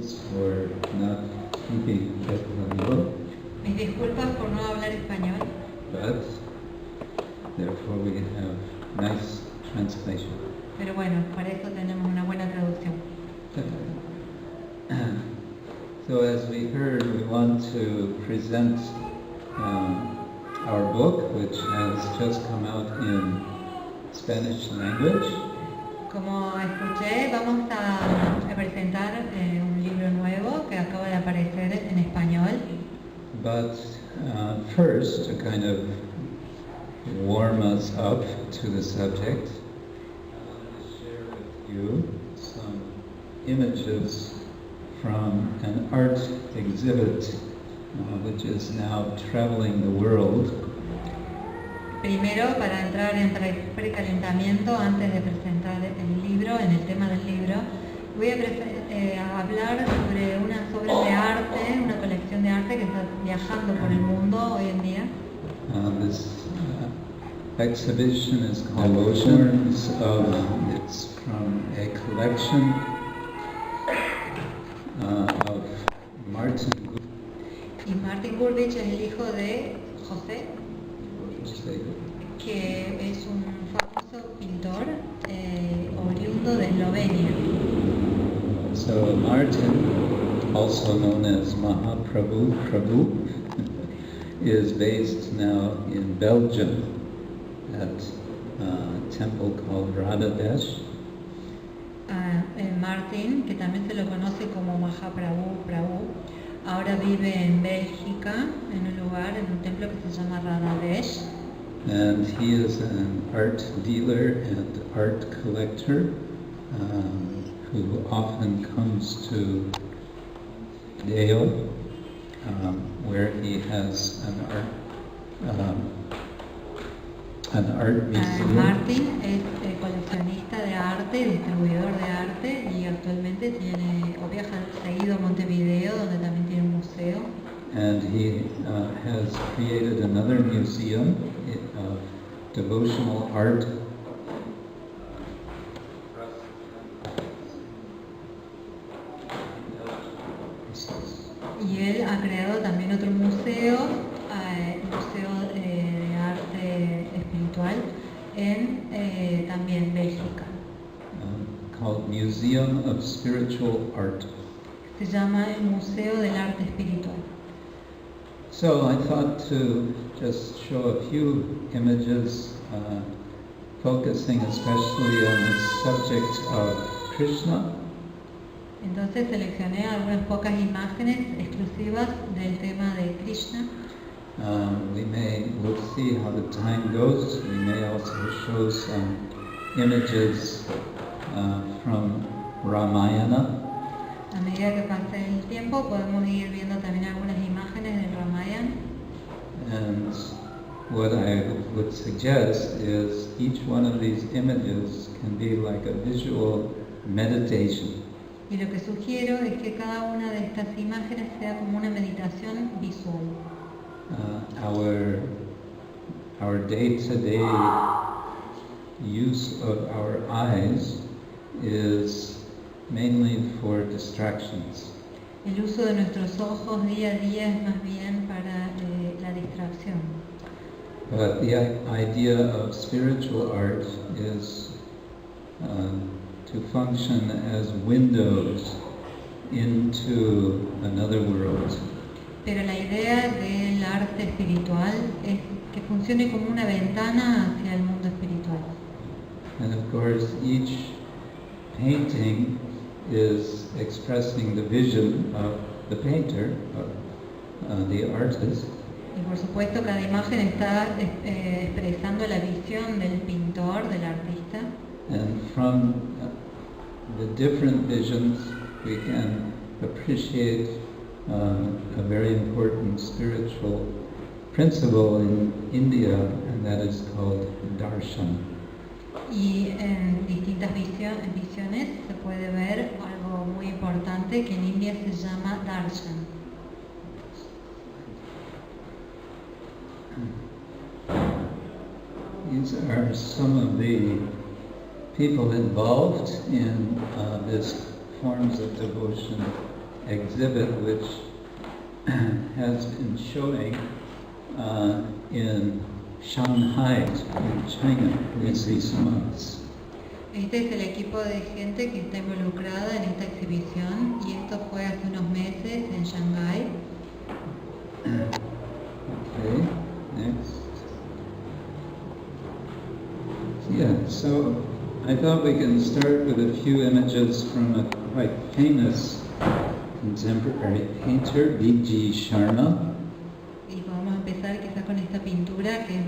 apologies for not speaking español. Mis disculpas por no hablar español, But therefore we have nice translation. pero bueno, para eso tenemos una buena traducción. So as we heard, we want to present our book, which has just come out in Spanish language. Como escuché, vamos a presentar un libro nuevo que acaba de aparecer en español. But first, to kind of warm us up to the subject, I want to share with you some images from an art exhibit which is now traveling the world. Primero, para entrar en precalentamiento, antes de presentar el libro, en el tema del libro, voy a hablar sobre unas obras de arte, una colección de arte que está viajando por el mundo hoy en día. This exhibition is called Oceans of, it's from a collection of Martin Y Martin Gurvich es el hijo de José, que es un famoso pintor oriundo de Eslovenia. So Martin, also known as Mahaprabhu, is based now in Belgium at a temple called Radhadesh. Martin, que también se lo conoce como Mahaprabhu, ahora vive en Bélgica, en un lugar, en un templo que se llama Radhadesh. And he is an art dealer and art collector who often comes to Deo, where he has an art museum. Martin es coleccionista de arte, distribuidor de arte, y actualmente viaja seguido a Montevideo, donde también tiene un museo. And he has created another museum of devotional art. Y él ha creado también otro museo, de arte espiritual, en también Bélgica. Called Museum of Spiritual Art. Se llama el Museo del Arte Espiritual. So I thought to just show a few images, focusing especially on the subject of Krishna. Entonces seleccioné algunas pocas imágenes exclusivas del tema de Krishna. We'll see how the time goes. We may also show some images from Ramayana. A medida que pase el tiempo podemos ir viendo también algunas imágenes del Ramayana. And what I would suggest is each one of these images can be like a visual meditation. Y lo que sugiero es que cada una de estas imágenes sea como una meditación visual. Our day-to-day use of our eyes is mainly for distractions. El uso de nuestros ojos día a día es más bien para la distracción. But the idea of spiritual art is to function as windows into another world. Pero la idea del arte espiritual es que funcione como una ventana hacia el mundo espiritual. And of course, each painting is expressing the vision of the painter, of the artist. Y por supuesto cada imagen está expresando la visión del pintor, del artista. And from the different visions we can appreciate a very important spiritual principle in India, and that is called darshan. Y en distintas visiones se puede ver algo muy importante que en India se llama darshan. These are some of the people involved in this forms of devotion exhibit which has been showing in Shanghai, in China, these months. Este es el equipo de gente que está involucrada en esta exhibición y esto fue hace unos meses en Shanghái. Okay, next. Yeah, so I thought we can start with a few images from a quite famous contemporary painter, V.G. Sharma. Y podemos empezar quizás con esta pintura que es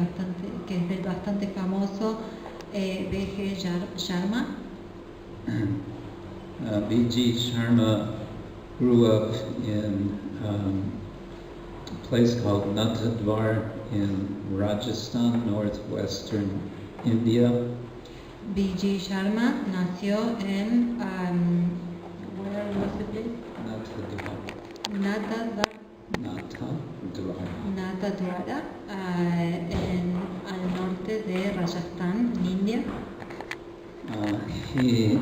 del bastante famoso V.G. Sharma. V.G. Sharma grew up in a place called Natadwar in Rajasthan, northwestern India. V.G. Sharma nació en where was the place? Natadwar. Natadwara, al norte de Rajasthan, en India. He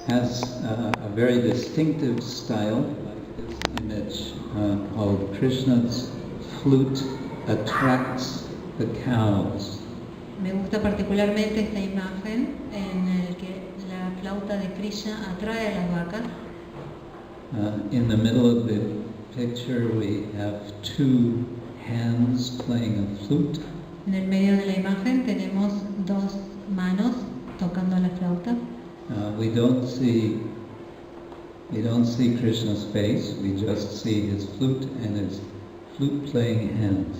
has a very distinctive style, like this image called Krishna's flute attracts the cows. Me gusta particularmente esta imagen en el que la flauta de Krishna atrae a las vacas. In the middle of the picture we have two hands playing a flute. En el medio de la imagen tenemos dos manos tocando la flauta. We don't see Krishna's face, we just see his flute and his flute playing hands.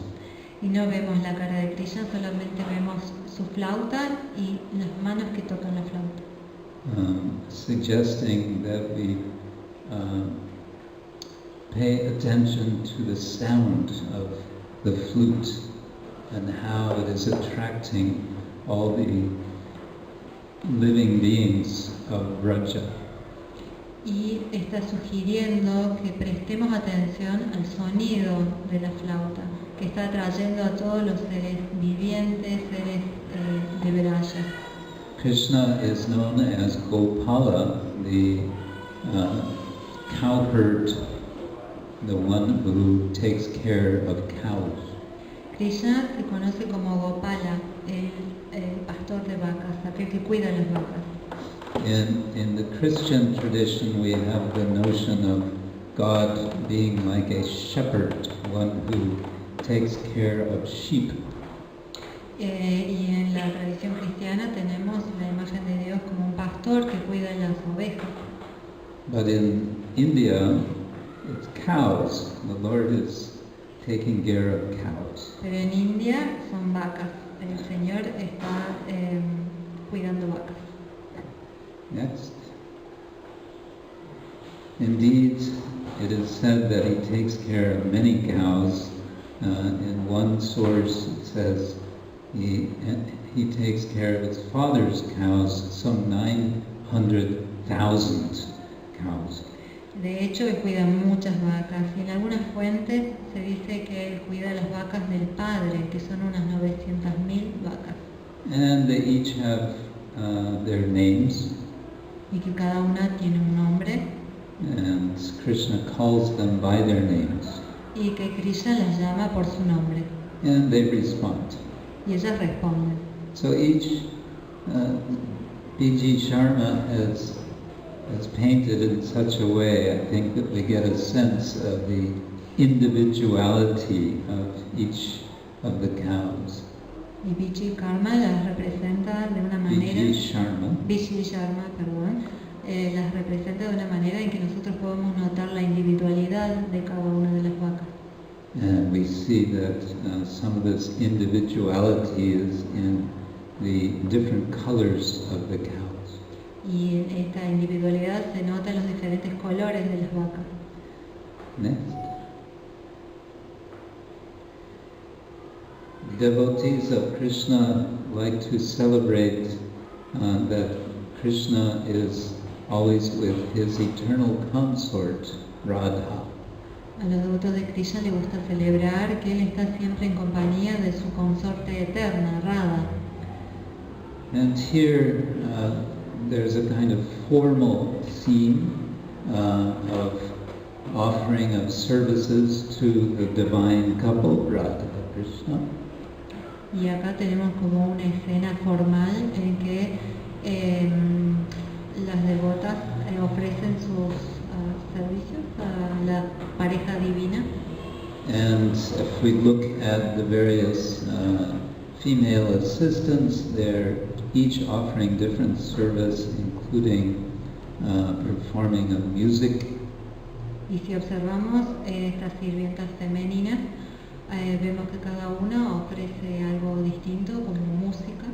Y no vemos la cara de Krishna, solamente vemos su flauta y las manos que tocan la flauta. Suggesting that we pay attention to the sound of the flute and how it is attracting all the living beings of Braja. Y está sugiriendo que prestemos atención al sonido de la flauta, que está atrayendo a todos los seres vivientes, seres de Braja. Krishna is known as Gopala, the cowherd, the one who takes care of cows. Krishna se conoce como Gopala, el pastor de vacas, aquel que cuida las vacas. In the Christian tradition, we have the notion of God being like a shepherd, one who takes care of sheep. Y en la tradición cristiana tenemos la imagen de Dios como un pastor que cuida las ovejas. But in India, it's cows. The Lord is taking care of cows. Pero en India son vacas. El Señor está cuidando vacas. Next. Indeed, it is said that he takes care of many cows. In one source it says he takes care of his father's cows, some 900,000 cows. De hecho, él cuida muchas vacas y en algunas fuentes se dice que él cuida las vacas del padre, que son unas 900.000 vacas. And they each have their names. Y que cada una tiene un nombre. And Krishna calls them by their names. Y que Krishna las llama por su nombre. And they respond. Y ellas responden. So each V.G. Sharma has painted in such a way, I think, that we get a sense of the individuality of each of the cows. Y V.G. Sharma las representa de una manera. V.G. Sharma, perdón, las representa de una manera en que nosotros podemos notar la individualidad de cada una de las vacas. And we see that some of this individuality is in the different colors of the cows. Y esta individualidad se nota en los diferentes colores de las vacas. Next. Devotees of Krishna like to celebrate that Krishna is always with his eternal consort, Radha. A los devotos de Krishna les gusta celebrar que él está siempre en compañía de su consorte eterna, Radha. And here there's a kind of formal scene of offering of services to the divine couple, Radha and Krishna. Y acá tenemos como una escena formal en que las devotas ofrecen sus servicios a la pareja divina. And if we look at the various female assistants, they're each offering different service, including performing of music. Y si observamos estas sirvientas femeninas, vemos que cada una ofrece algo distinto, como música.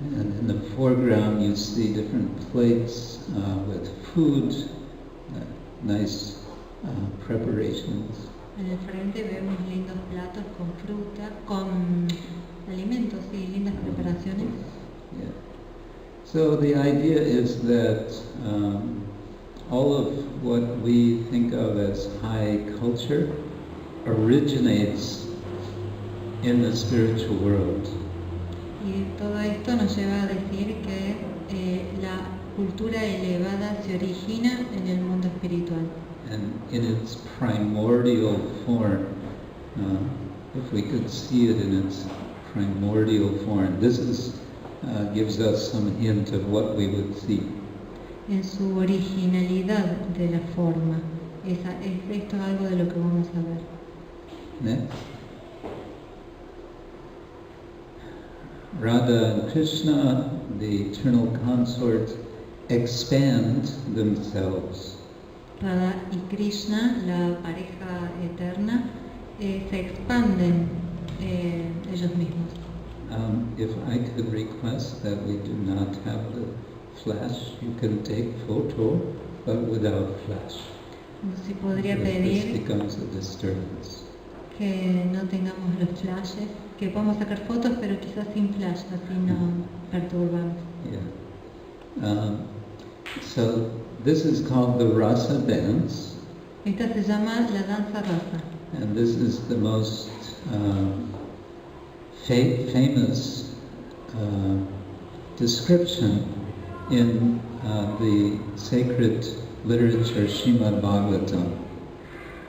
And in the foreground you see different plates with food, nice preparations. En el frente vemos lindos platos con fruta, con alimentos y lindas preparaciones. Yeah. So the idea is that all of what we think of as high culture originates in the spiritual world. Y todo esto nos lleva a decir que la cultura elevada se origina en el mundo espiritual. And in its primordial form, if we could see it in its primordial form, this is gives us some hint of what we would see. En su originalidad de la forma. Es esto algo de lo que vamos a ver. Next. Radha and Krishna, the eternal consort, expand themselves. Radha y Krishna, la pareja eterna, se expanden ellos mismos. If I could request that we do not have the flash, you can take photo, but without flash. Si podría This pedir becomes a disturbance. que no tengamos los flashes, que podamos sacar fotos, pero quizás sin flash, así no perturbamos. Yeah. So this is called the rasa dance. Esta se llama la danza rasa. And this is the most famous description in the sacred literature Srimad Bhagavatam.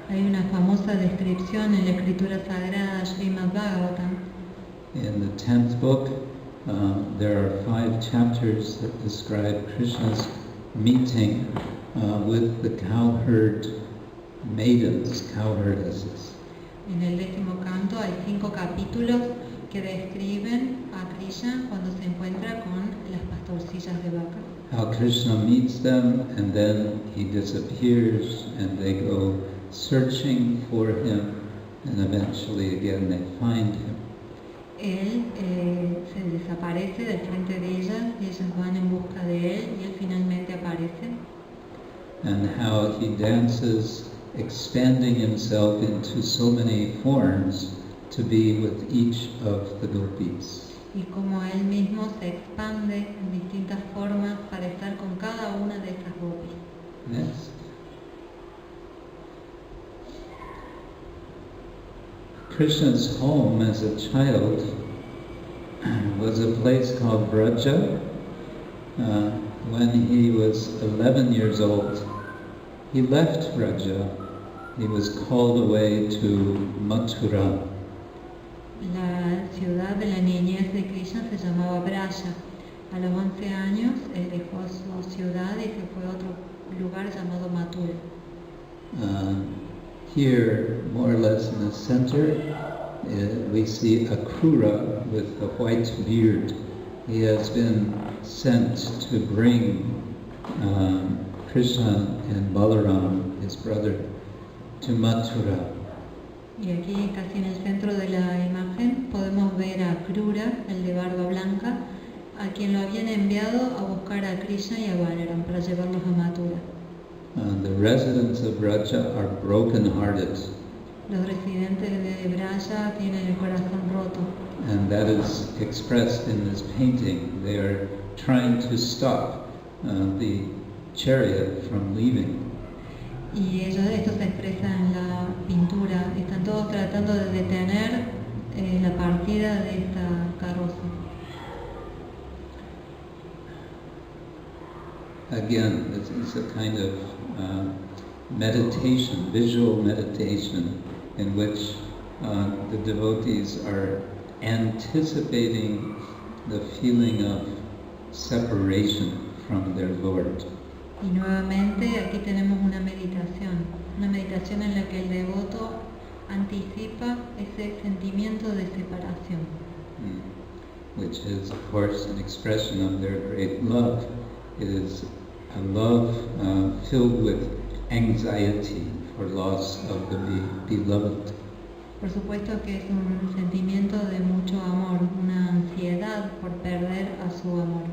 Hay una famosa descripción en la escritura sagrada Srimad Bhagavatam. In the 10th book, there are 5 chapters that describe Krishna's meeting with the cowherd maidens, cowherdesses. En el 10º canto hay 5 capítulos que describen a Krishna cuando se encuentra con las pastorcillas de vaca. How Krishna meets them and then he disappears and they go searching for him and eventually again they find him. Él se desaparece del frente de ellas y ellas van en busca de él y él finalmente aparece. And how he dances, expanding himself into so many forms to be with each of the gopis. Y como él mismo se expande en distintas formas para estar con cada una de esas gopis. Next. Krishna's home as a child was a place called Vraja. When he was 11 years old, he left Vraja. He was called away to Mathura. La ciudad de la niñez de Krishna se llamaba Vraja. A los 11 años él dejó su ciudad y se fue a otro lugar llamado Mathura. Here, more or less in the center, we see Akrura with a white beard. He has been sent to bring Krishna and Balaram, his brother, to Mathura. Y aquí, casi en el centro de la imagen, podemos ver a Krura, el de barba blanca, a quien lo habían enviado a buscar a Krishna y a Balaram para llevarlos a Mathura. The residents of Vraja are broken-hearted. Los residentes de Vraja tienen el corazón roto. And that is expressed in this painting. They are trying to stop the chariot from leaving. Y esto se expresa en la pintura. Están todos tratando de detener la partida de esta carroza. Again, this is a kind of meditation, visual meditation, in which the devotees are anticipating the feeling of separation from their Lord. Y nuevamente aquí tenemos una meditación en la que el devoto anticipa ese sentimiento de separación. Which is, of course, an expression of their great love. It is a love filled with anxiety for loss of the beloved. Por supuesto que es un sentimiento de mucho amor, una ansiedad por perder a su amor.